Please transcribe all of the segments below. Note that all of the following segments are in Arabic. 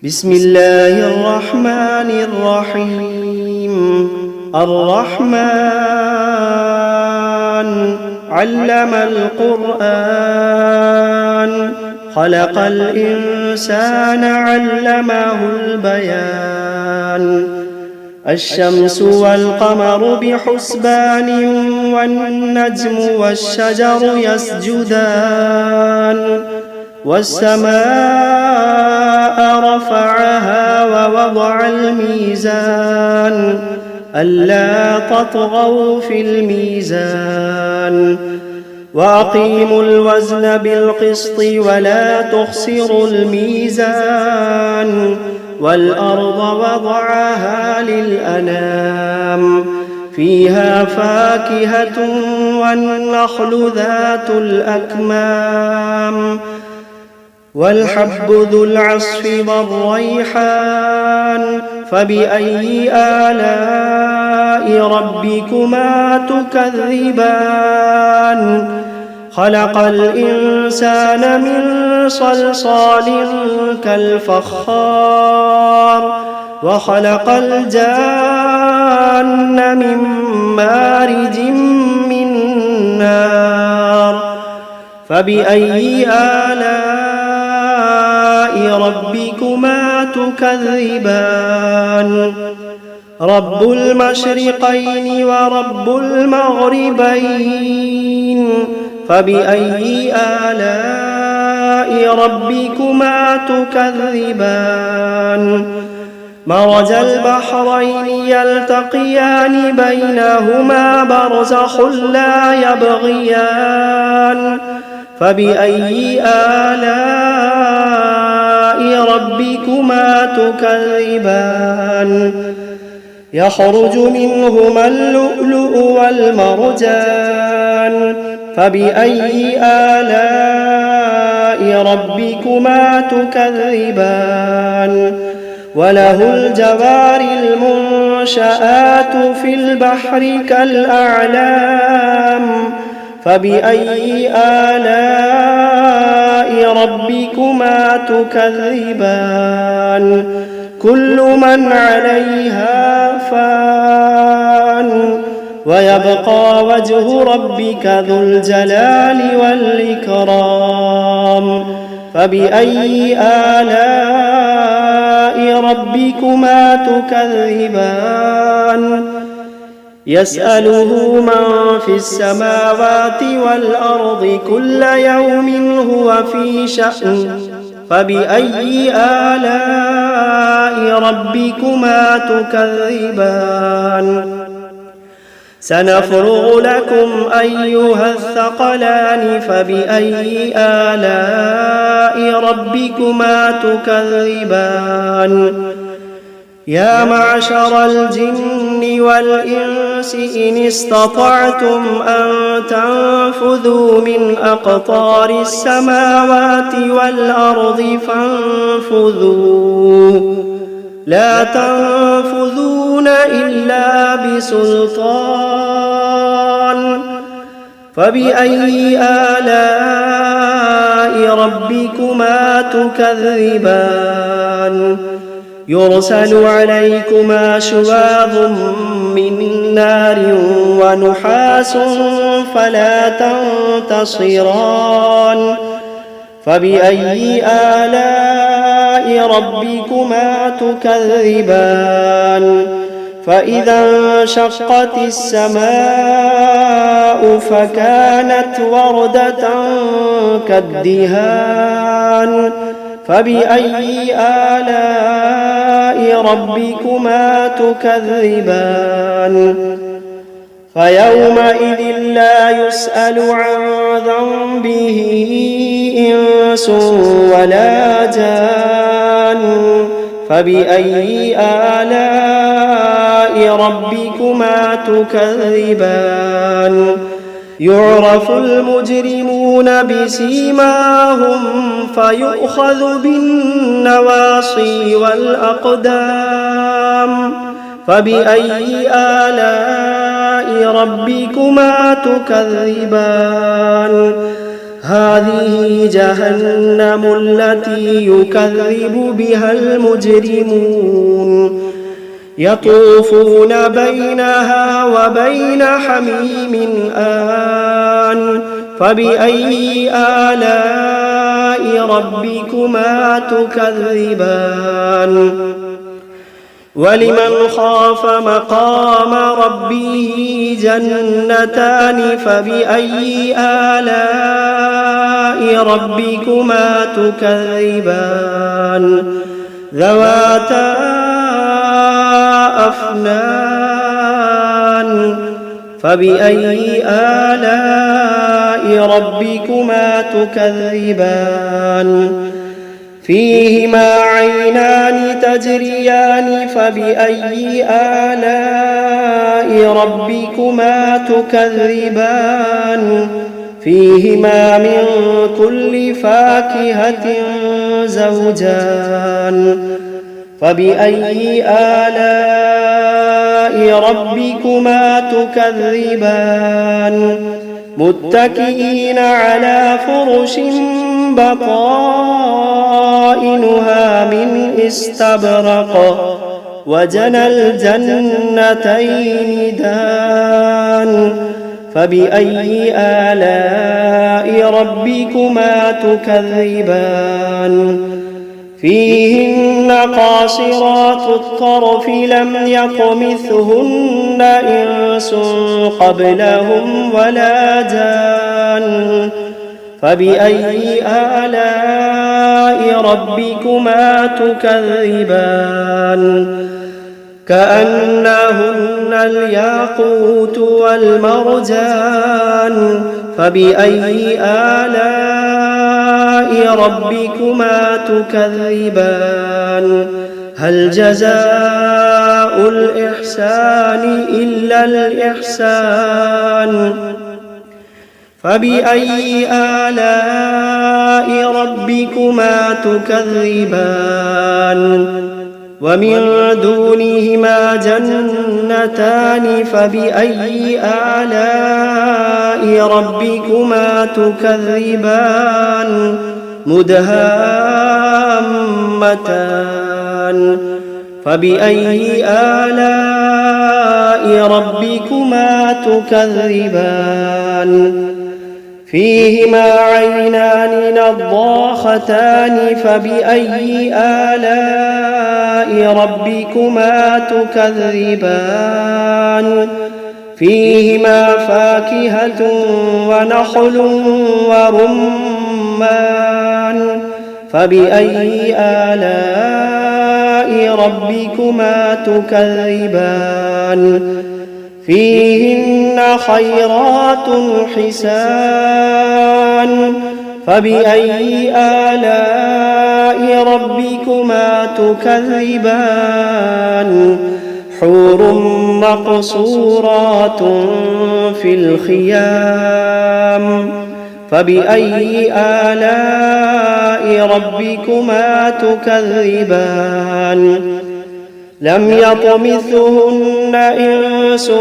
بسم الله الرحمن الرحيم. الرحمن علم القرآن، خلق الإنسان علمه البيان. الشمس والقمر بحسبان، والنجم والشجر يسجدان. والسماء رفعها ووضع الميزان، ألا تطغوا في الميزان. وأقيموا الوزن بالقسط ولا تخسروا الميزان. والأرض وضعها للأنام، فيها فاكهة والنخل ذات الأكمام. والحب ذو العصف والريحان، فبأي آلاء ربكما تكذبان. خلق الإنسان من صلصال كالفخار، وخلق الجان من مارج من نار. فبأي آلاء ربكما تكذبان. رب المشرقين ورب المغربين، فبأي آلاء ربكما تكذبان. مرج البحرين يلتقيان، بينهما برزخ لا يبغيان. فبأي آلاء ربكما تكذبان. يخرج منهما اللؤلؤ والمرجان، فبأي آلاء ربكما تكذبان. وله الجوار المنشآت في البحر كالأعلام، فبأي آلاء ربكما تكذبان. كل من عليها فان، ويبقى وجه ربك ذو الجلال والإكرام. فبأي آلاء ربكما تكذبان. يسأله من في السماوات والأرض كل يوم هو في شأن. فبأي آلاء ربكما تكذبان. سنفرغ لكم أيها الثقلان، فبأي آلاء ربكما تكذبان. يا معشر الجن والإنس إن استطعتم أن تنفذوا من أقطار السماوات والأرض فانفذوا، لا تنفذون إلا بسلطان. فبأي آلاء ربكما تكذبان. يرسل عليكما شواظ من نار ونحاس فلا تنتصران. فبأي آلاء ربكما تكذبان. فإذا انشقت السماء فكانت وردة كالدهان. فبأي آلاء ربكما تكذبان. فيومئذ لا يسأل عن ذنبه إنس ولا جان. فبأي آلاء ربكما تكذبان. يعرف المجرمون بسيماهم فيؤخذ بالنواصي والأقدام. فبأي آلاء ربكما تكذبان. هذه جهنم التي يكذب بها المجرمون يطوفون بينها وبين حميم آن فبأي آلاء ربكما تكذبان ولمن خاف مقام ربه جنتان فبأي آلاء ربكما تكذبان ذواتا أفنان فبأي آلاء ربكما تكذبان فيهما عينان تجريان فبأي آلاء ربكما تكذبان فيهما من كل فاكهة زوجان فبأي آلاء ربكما تكذبان متكئين على فرش بطائنها من استبرق وجنى الجنتين دان فبأي آلاء ربكما تكذبان فيهن قاصرات الطرف لم يطمثهن إنس قبلهم ولا جان فبأي آلاء ربكما تكذبان كأنهن الياقوت والمرجان فبأي آلاء ربكما تكذبان هل جزاء الإحسان إلا الإحسان فبأي آلاء ربكما تكذبان ومن دونهما جنتان فبأي آلاء ربكما تكذبان مدهامتان فبأي آلاء ربكما تكذبان فيهما عينان نضاختان فبأي آلاء ربكما تكذبان فيهما فاكهة ونخل ورمان فبأي آلاء ربكما تكذبان فيهن خيرات حسان فبأي آلاء ربكما تكذبان حور مقصورات في الخيام فبأي آلاء ربكما تكذبان لم يطمثهن إنس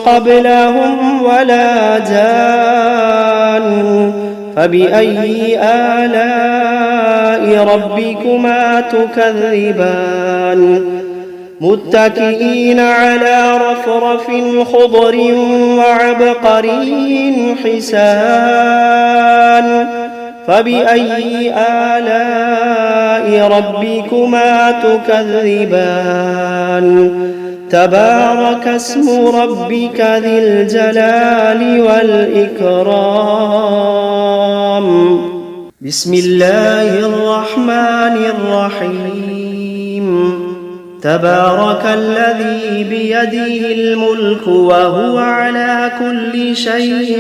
قبلهم ولا جان فبأي آلاء ربكما تكذبان متكئين على رفرف خضر وعبقري حسان فبأي آلاء ربكما تكذبان تبارك اسم ربك ذي الجلال والإكرام بسم الله الرحمن الرحيم تبارك الذي بيده الملك وهو على كل شيء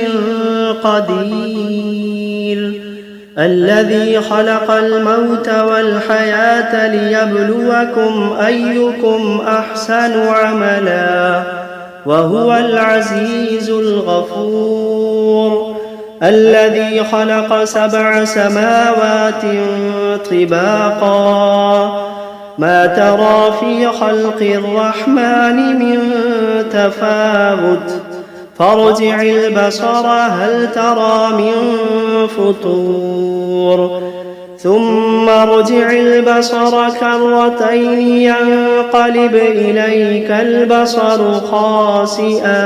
قدير الذي خلق الموت والحياة ليبلوكم أيكم أحسن عملا وهو العزيز الغفور الذي خلق 7 سماوات طباقا ما ترى في خلق الرحمن من تفاوت فارجع البصر هل ترى من فطور ثم ارجع البصر كرتين ينقلب إليك البصر خاسئا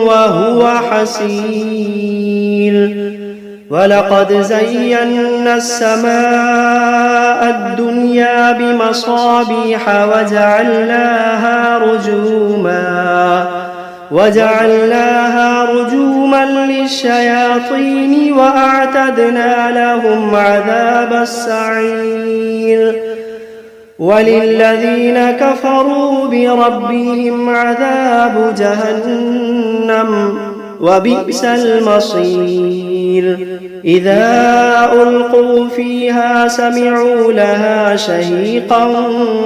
وهو حسير ولقد زينا السماء الدنيا بمصابيح وجعلناها رجوما للشياطين وأعتدنا لهم عذاب السعير وللذين كفروا بربهم عذاب جهنم وبئس المصير إذا ألقوا فيها سمعوا لها شهيقا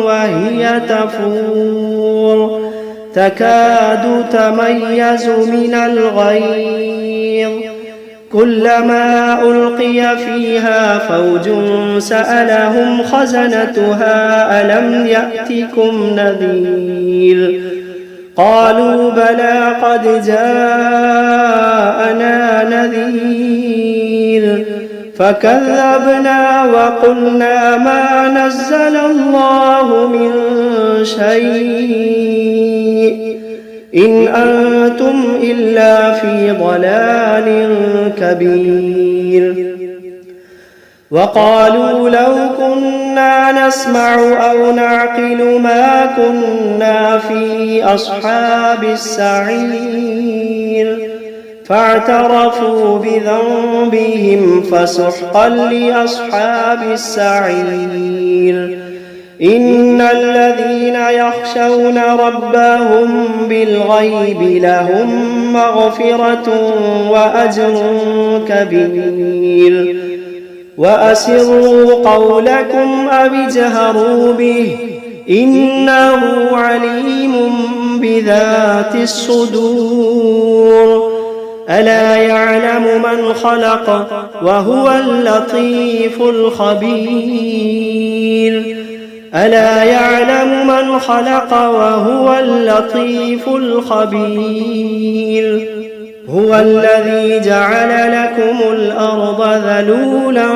وهي تفور تكاد تميز من الغيظ كلما ألقي فيها فوج سألهم خزنتها ألم يأتكم نذير قالوا بلى قد جاءنا نذير فكذبنا وقلنا ما نزل الله من شيء إن أنتم إلا في ضلال كبير وقالوا لو كنا نسمع أو نعقل ما كنا في أصحاب السعير فاعترفوا بذنبهم فسحقا لأصحاب السعير إن الذين يخشون ربهم بالغيب لهم مغفرة وأجر كبير وأسروا قولكم أو اجهروا به إنه عليم بذات الصدور ألا يعلم من خلق وهو اللطيف الخبير ألا يعلم من خلق وهو اللطيف الخبير هو الذي جعل لكم الأرض ذلولا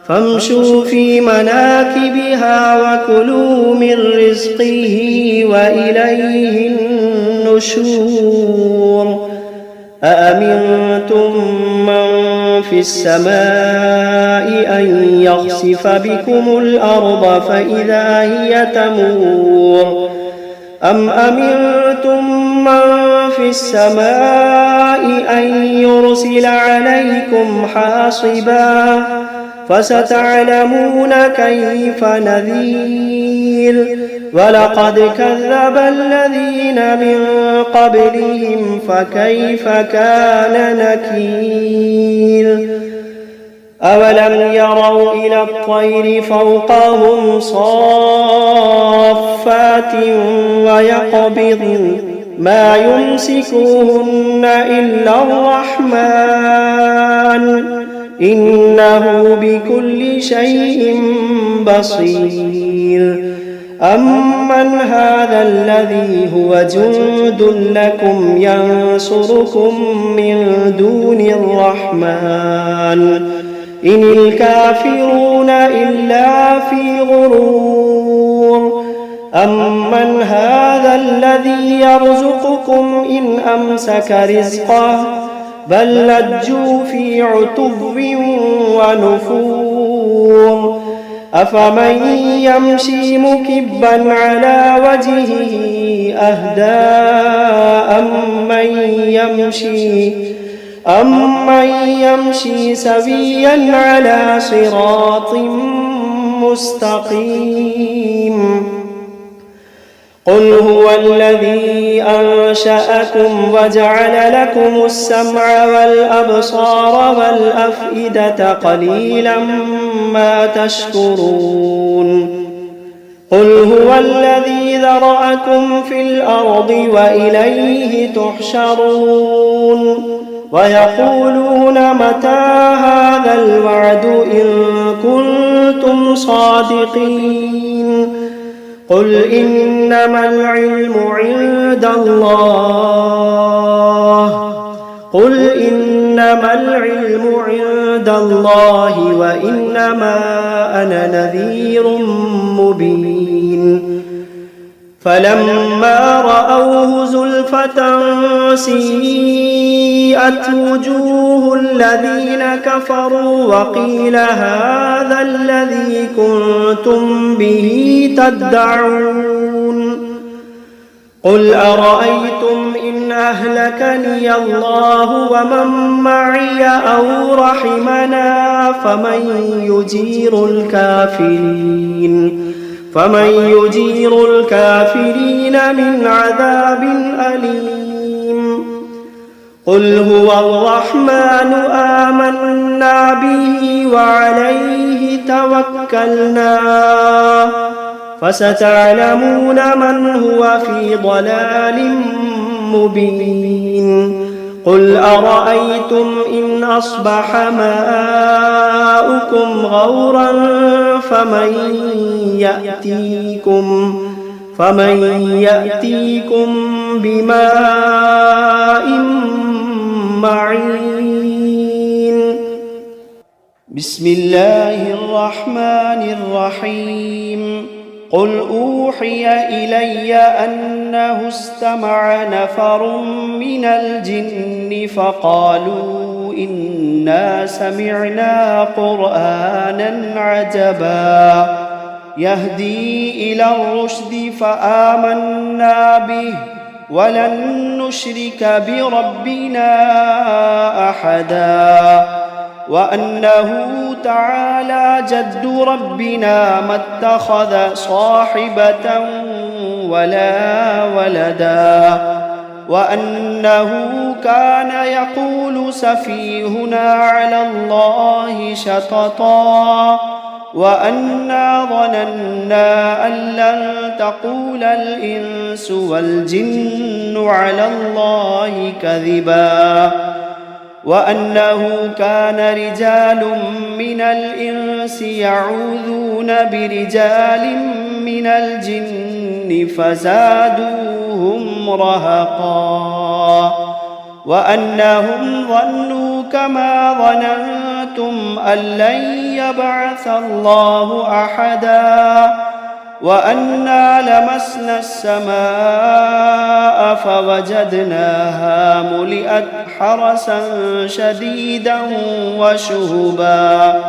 فامشوا في مناكبها وكلوا من رزقه وإليه النشور أأمنتم من في السماء أن يخسف بكم الأرض فإذا هي تمور أم أمنتم من في السماء أن يرسل عليكم حاصبا فستعلمون كيف نذير ولقد كذب الذين من قبلهم فكيف كان نكير أولم يروا إلى الطير فوقهم صافات ويقبضن ما يمسكوهن إلا الرحمن إنه بكل شيء بصير أمن هذا الذي هو جند لكم ينصركم من دون الرحمن إن الكافرون إلا في غرور أمن هذا الذي يرزقكم إن أمسك رزقه بل لجوا في عتو ونفور أفمن يمشي مكبا على وجهه أهدى أمن يمشي سويا على صراط مستقيم قل هو الذي أنشأكم وجعل لكم السمع والأبصار والأفئدة قليلا ما تشكرون قل هو الذي ذرأكم في الأرض وإليه تحشرون ويقولون متى هذا الوعد إن كنتم كنتم صادقين قل إنما العلم عند الله وإنما أنا نذير مبين فلما رأوه زلفة سيئت وجوه الذين كفروا وقيل هذا الذي كنتم به تدعون قل أرأيتم إن أهلكني الله ومن معي أو رحمنا فمن يجير الكافرين من عذاب أليم قل هو الرحمن آمنا به وعليه توكلنا فستعلمون من هو في ضلال مبين قل أرأيتم إن أصبح ماؤكم غورا فمن يأتيكم بماء معين بسم الله الرحمن الرحيم قل أوحي إلي أنه استمع نفر من الجن فقالوا إنا سمعنا قرآنا عجبا يهدي إلى الرشد فآمنا به ولن نشرك بربنا أحدا وأنه تعالى جد ربنا ما اتخذ صاحبة ولا ولدا وأنه كان يقول سفيهنا على الله شططا وأنا ظننا أن لن تقول الإنس والجن على الله كذبا وأنه كان رجال من الإنس يعوذون برجال من الجن فزادوهم رهقا وأنهم ظنوا كما ظننتم أن لن يبعث الله أحدا وأنا لمسنا السماء فوجدناها ملئت حرسا شديدا وشهبا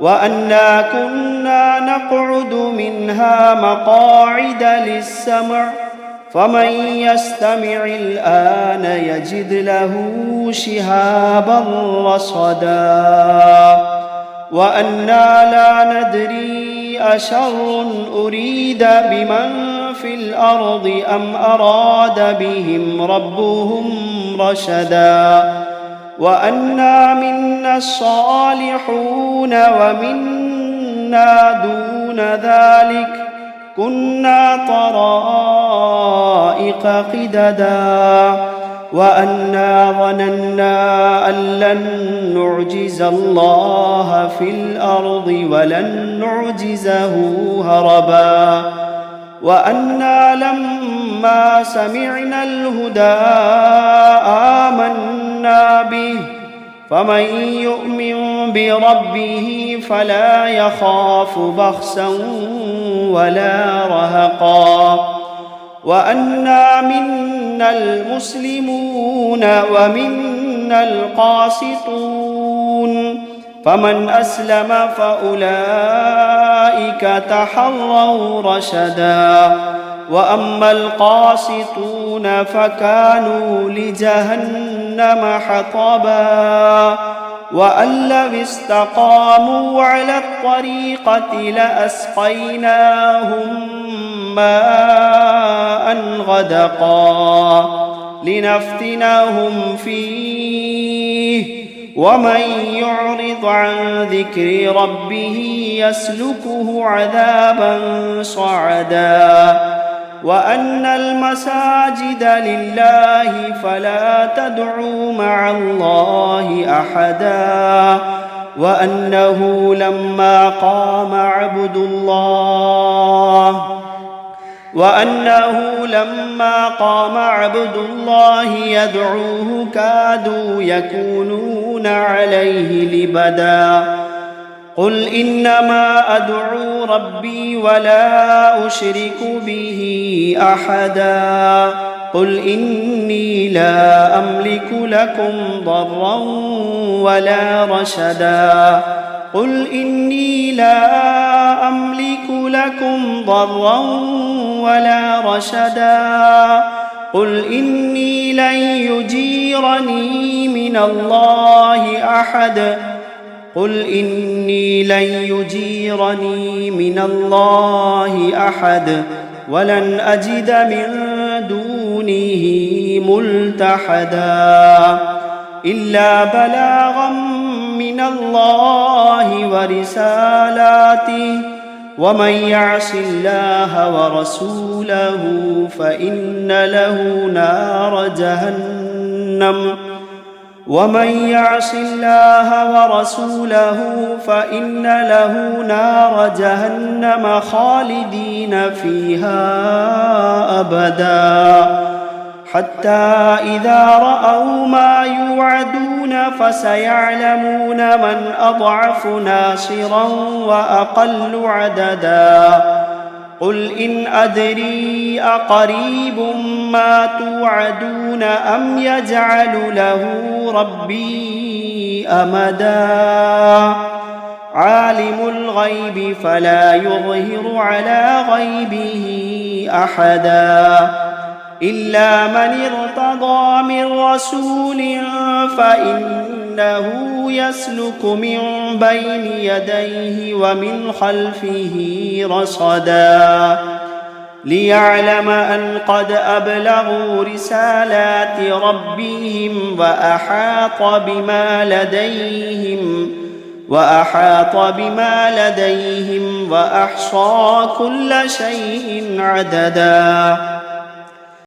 وأنا كنا نقعد منها مقاعد للسمع فمن يستمع الآن يجد له شهابا رصدا وأنا لا ندري أشر أريد بمن في الأرض أم أراد بهم ربهم رشدا وأنا منا الصالحون ومنا دون ذلك كنا طرائق قددا وأنا ظننا أن لن نعجز الله في الأرض ولن نعجزه هربا وأنا لما سمعنا الهدى آمنا به فمن يؤمن بربه فلا يخاف بخسا ولا رهقا وأنا منا المسلمون ومنا القاسطون فمن أسلم فأولئك تحروا رشدا وأما القاسطون فكانوا لجهنم حطبا وأن لو استقاموا على الطريقة لأسقيناهم ماء غدقا لنفتنهم فيه ومن يعرض عن ذكر ربه يسلكه عذابا صعدا وأن المساجد لله فلا تدعوا مع الله أحدا وأنه لما قام عبد الله يدعوه كادوا يكونون عليه لبدا. قل إنما أدعو ربي ولا أشرك به أحدا. قل إني لا أملك لكم ضرا ولا رشدا. قل إني لا أملك لكم ضرا ولا رشدا. قل إني لن يجيرني من الله أحد. قل إني لن يجيرني من الله أحد ولن أجد من دونه ملتحدا إلا بلاغا من الله ورسالاته ومن يعص الله ورسوله فإن له نار جهنم خالدين فيها أبدا حتى إذا رأوا ما يوعدون فسيعلمون من أضعف ناصرا وأقل عددا. قل إن أدري أقريب ما توعدون أم يجعل له ربي أمدا. عالم الغيب فلا يظهر على غيبه أحدا إلا من ارتضى من رسول فإنه يسلك من بين يديه ومن خلفه رصدا ليعلم أن قد أبلغوا رسالات ربهم وأحاط بما لديهم وأحصى كل شيء عددا.